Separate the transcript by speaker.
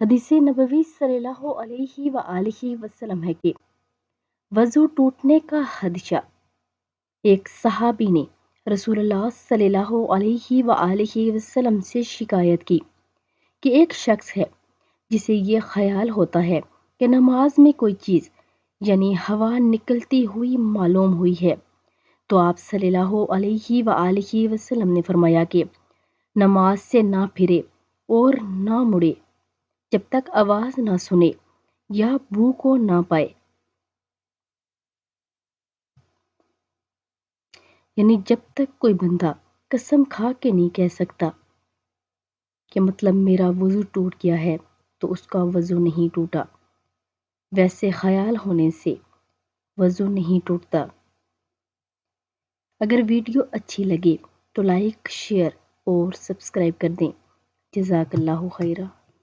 Speaker 1: حدیث نبوی صلی اللہ علیہ وآلہ وسلم ہے کہ وضو ٹوٹنے کا خدشہ۔ ایک صحابی نے رسول اللہ صلی اللہ علیہ وآلہ وسلم سے شکایت کی کہ ایک شخص ہے جسے یہ خیال ہوتا ہے کہ نماز میں کوئی چیز یعنی ہوا نکلتی ہوئی معلوم ہوئی ہے، تو آپ صلی اللہ علیہ وآلہ وسلم نے فرمایا کہ نماز سے نہ پھرے اور نہ مڑے جب تک آواز نہ سنے یا بو کو نہ پائے، یعنی جب تک کوئی بندہ قسم کھا کے نہیں کہہ سکتا کہ مطلب میرا وضو ٹوٹ گیا ہے تو اس کا وضو نہیں ٹوٹا، ویسے خیال ہونے سے وضو نہیں ٹوٹتا۔ اگر ویڈیو اچھی لگے تو لائک، شیئر اور سبسکرائب کر دیں۔ جزاک اللہ خیرہ۔